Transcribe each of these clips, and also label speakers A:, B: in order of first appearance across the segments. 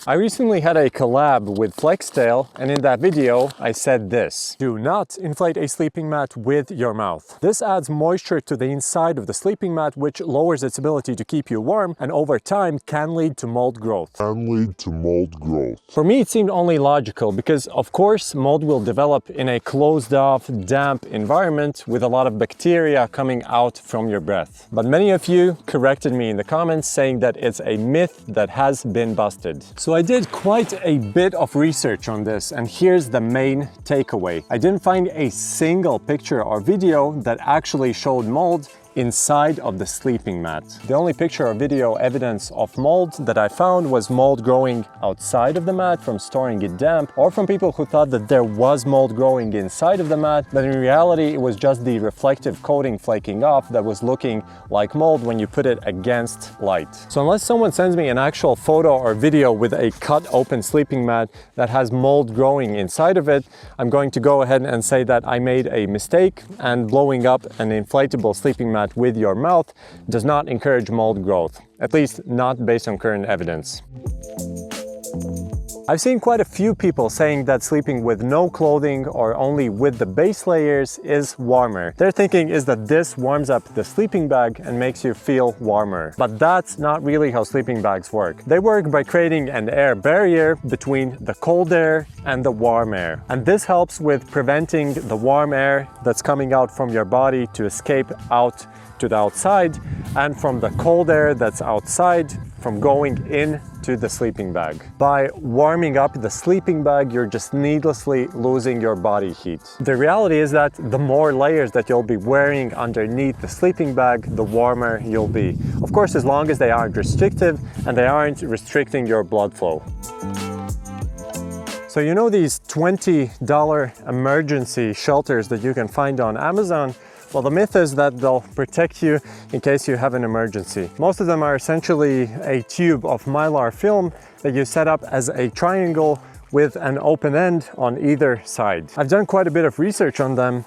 A: I recently had a collab with Flextail, and in that video I said this: do not inflate a sleeping mat with your mouth. This adds moisture to the inside of the sleeping mat, which lowers its ability to keep you warm and over time can lead to mold growth. For me it seemed only logical because of course mold will develop in a closed off, damp environment with a lot of bacteria coming out from your breath. But many of you corrected me in the comments saying that it's a myth that has been busted. So I did quite a bit of research on this, and here's the main takeaway. I didn't find a single picture or video that actually showed mold inside of the sleeping mat. The only picture or video evidence of mold that I found was mold growing outside of the mat from storing it damp, or from people who thought that there was mold growing inside of the mat, but in reality it was just the reflective coating flaking off that was looking like mold when you put it against light. So unless someone sends me an actual photo or video with a cut open sleeping mat that has mold growing inside of it, I'm going to go ahead and say that I made a mistake, and blowing up an inflatable sleeping mat with your mouth does not encourage mold growth, at least not based on current evidence. I've seen quite a few people saying that sleeping with no clothing or only with the base layers is warmer. Their thinking is that this warms up the sleeping bag and makes you feel warmer. But that's not really how sleeping bags work. They work by creating an air barrier between the cold air and the warm air. And this helps with preventing the warm air that's coming out from your body to escape out to the outside, and from the cold air that's outside from going into the sleeping bag. By warming up the sleeping bag, you're just needlessly losing your body heat. The reality is that the more layers that you'll be wearing underneath the sleeping bag, the warmer you'll be. Of course, as long as they aren't restrictive and they aren't restricting your blood flow. So you know these $20 emergency shelters that you can find on Amazon? Well, the myth is that they'll protect you in case you have an emergency. Most of them are essentially a tube of Mylar film that you set up as a triangle with an open end on either side. I've done quite a bit of research on them,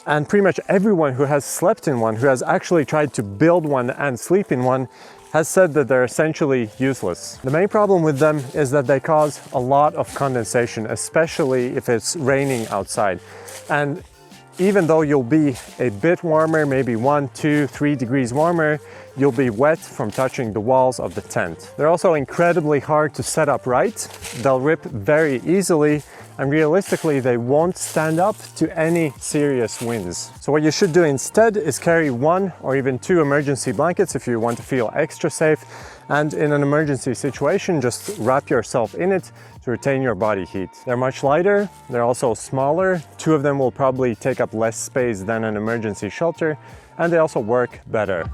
A: and pretty much everyone who has slept in one, who has actually tried to build one and sleep in one, has said that they're essentially useless. The main problem with them is that they cause a lot of condensation, especially if it's raining outside. And even though you'll be a bit warmer, maybe 1, 2, 3 degrees warmer, you'll be wet from touching the walls of the tent. They're also incredibly hard to set up right. They'll rip very easily, and realistically they won't stand up to any serious winds. So what you should do instead is carry 1 or even 2 emergency blankets if you want to feel extra safe, and in an emergency situation just wrap yourself in it to retain your body heat. They're much lighter, they're also smaller. 2 of them will probably take up less space than an emergency shelter, and they also work better.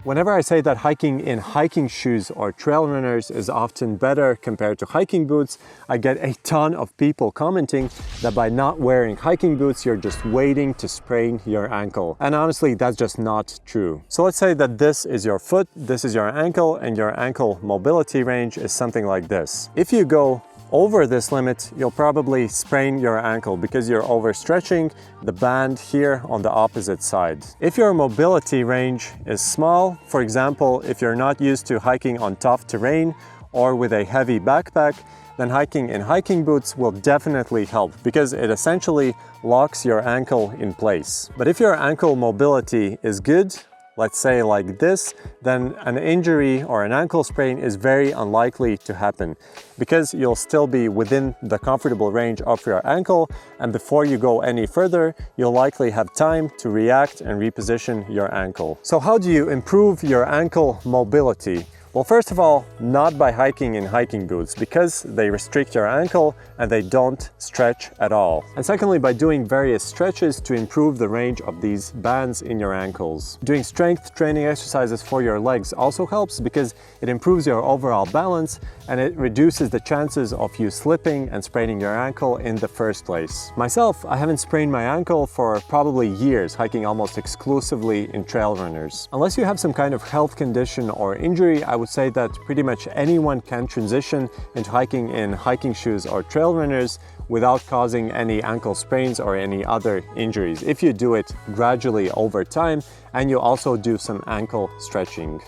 A: Whenever I say that hiking in hiking shoes or trail runners is often better compared to hiking boots, I get a ton of people commenting that by not wearing hiking boots, you're just waiting to sprain your ankle. And honestly, that's just not true. So let's say that this is your foot, this is your ankle, and your ankle mobility range is something like this. If you go over this limit, you'll probably sprain your ankle because you're overstretching the band here on the opposite side. If your mobility range is small, for example, if you're not used to hiking on tough terrain or with a heavy backpack, then hiking in hiking boots will definitely help because it essentially locks your ankle in place. But if your ankle mobility is good, let's say like this, then an injury or an ankle sprain is very unlikely to happen because you'll still be within the comfortable range of your ankle, and before you go any further, you'll likely have time to react and reposition your ankle. So how do you improve your ankle mobility? Well, first of all, not by hiking in hiking boots because they restrict your ankle and they don't stretch at all. And secondly, by doing various stretches to improve the range of these bands in your ankles. Doing strength training exercises for your legs also helps because it improves your overall balance and it reduces the chances of you slipping and spraining your ankle in the first place. Myself, I haven't sprained my ankle for probably years, hiking almost exclusively in trail runners. Unless you have some kind of health condition or injury, I would say that pretty much anyone can transition into hiking in hiking shoes or trail runners without causing any ankle sprains or any other injuries if you do it gradually over time and you also do some ankle stretching.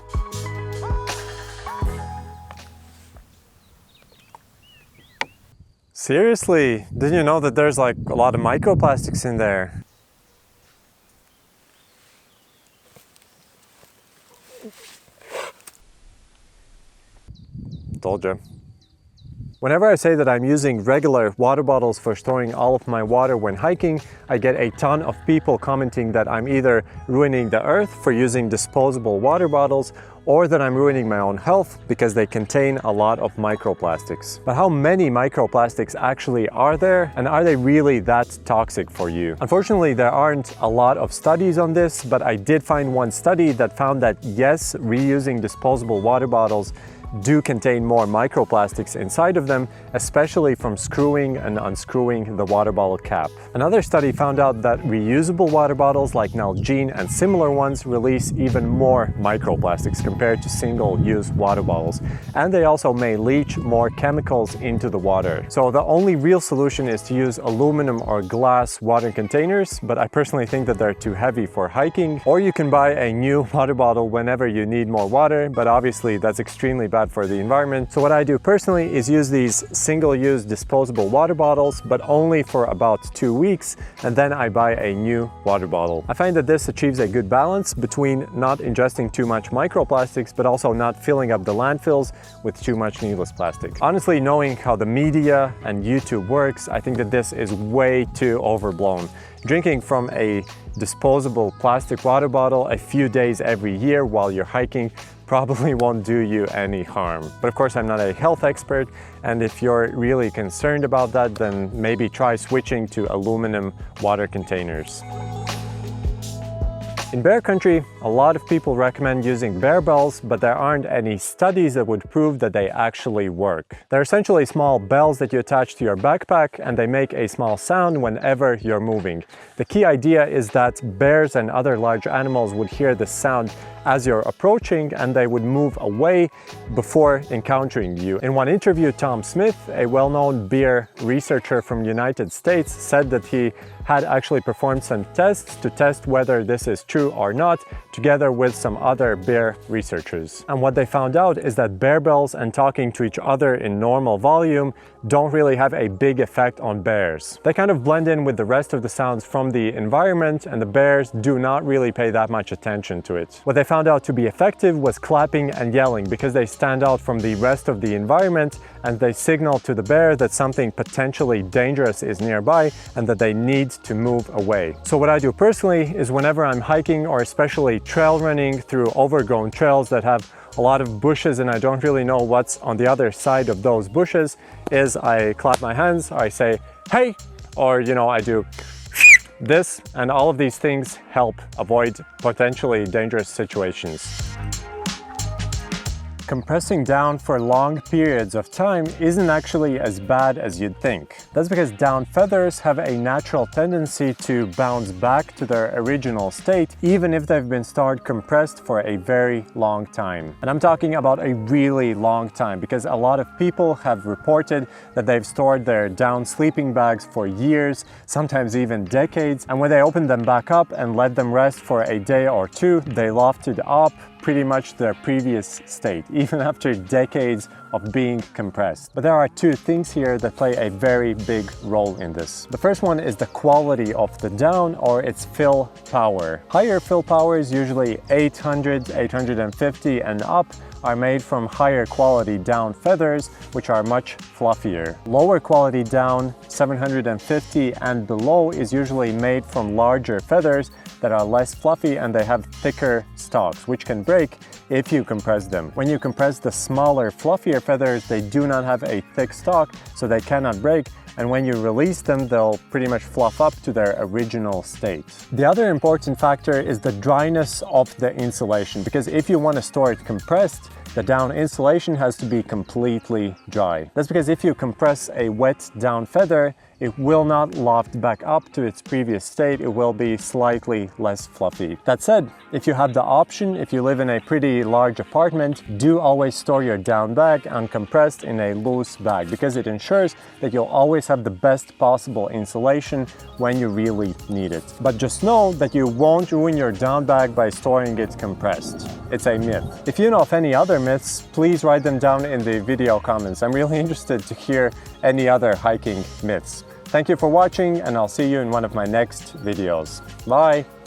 A: Seriously, didn't you know that there's like a lot of microplastics in there? Told you. Whenever I say that I'm using regular water bottles for storing all of my water when hiking, I get a ton of people commenting that I'm either ruining the earth for using disposable water bottles or that I'm ruining my own health because they contain a lot of microplastics. But how many microplastics actually are there, and are they really that toxic for you? Unfortunately, there aren't a lot of studies on this, but I did find one study that found that yes, reusing disposable water bottles do contain more microplastics inside of them, especially from screwing and unscrewing the water bottle cap. Another study found out that reusable water bottles like Nalgene and similar ones release even more microplastics compared to single-use water bottles, and they also may leach more chemicals into the water. So the only real solution is to use aluminum or glass water containers, but I personally think that they're too heavy for hiking. Or you can buy a new water bottle whenever you need more water, but obviously that's extremely bad for the environment. So what I do personally is use these single-use disposable water bottles, but only for about 2 weeks, and then I buy a new water bottle. I find that this achieves a good balance between not ingesting too much microplastics, but also not filling up the landfills with too much needless plastic. Honestly, knowing how the media and YouTube works, I think that this is way too overblown. Drinking from a disposable plastic water bottle a few days every year while you're hiking probably won't do you any harm. But of course, I'm not a health expert, and if you're really concerned about that, then maybe try switching to aluminum water containers. In bear country, a lot of people recommend using bear bells, but there aren't any studies that would prove that they actually work. They're essentially small bells that you attach to your backpack, and they make a small sound whenever you're moving. The key idea is that bears and other large animals would hear the sound as you're approaching, and they would move away before encountering you. In one interview, Tom Smith, a well-known bear researcher from the United States, said that he had actually performed some tests to test whether this is true or not, together with some other bear researchers. And what they found out is that bear bells and talking to each other in normal volume don't really have a big effect on bears. They kind of blend in with the rest of the sounds from the environment, and the bears do not really pay that much attention to it. What they found out to be effective was clapping and yelling, because they stand out from the rest of the environment and they signal to the bear that something potentially dangerous is nearby and that they need to move away. So what I do personally is whenever I'm hiking, or especially trail running through overgrown trails that have a lot of bushes and I don't really know what's on the other side of those bushes, is I clap my hands, I say, hey, or I do this, and all of these things help avoid potentially dangerous situations. Compressing down for long periods of time isn't actually as bad as you'd think. That's because down feathers have a natural tendency to bounce back to their original state, even if they've been stored compressed for a very long time. And I'm talking about a really long time, because a lot of people have reported that they've stored their down sleeping bags for years, sometimes even decades, and when they opened them back up and let them rest for a day or two, they lofted up pretty much their previous state, even after decades of being compressed. But there are two things here that play a very big role in this. The first one is the quality of the down, or its fill power. Higher fill powers, usually 800, 850 and up, are made from higher quality down feathers, which are much fluffier. Lower quality down, 750 and below, is usually made from larger feathers that are less fluffy, and they have thicker stalks, which can break if you compress them. When you compress the smaller, fluffier feathers, they do not have a thick stalk, so they cannot break, and when you release them, they'll pretty much fluff up to their original state. The other important factor is the dryness of the insulation, because if you want to store it compressed, the down insulation has to be completely dry. That's because if you compress a wet down feather, it will not loft back up to its previous state. It will be slightly less fluffy. That said, if you have the option, if you live in a pretty large apartment, do always store your down bag uncompressed in a loose bag, because it ensures that you'll always always have the best possible insulation when you really need it. But just know that you won't ruin your down bag by storing it compressed. It's a myth. If you know of any other myths, please write them down in the video comments. I'm really interested to hear any other hiking myths. Thank you for watching, and I'll see you in one of my next videos. Bye!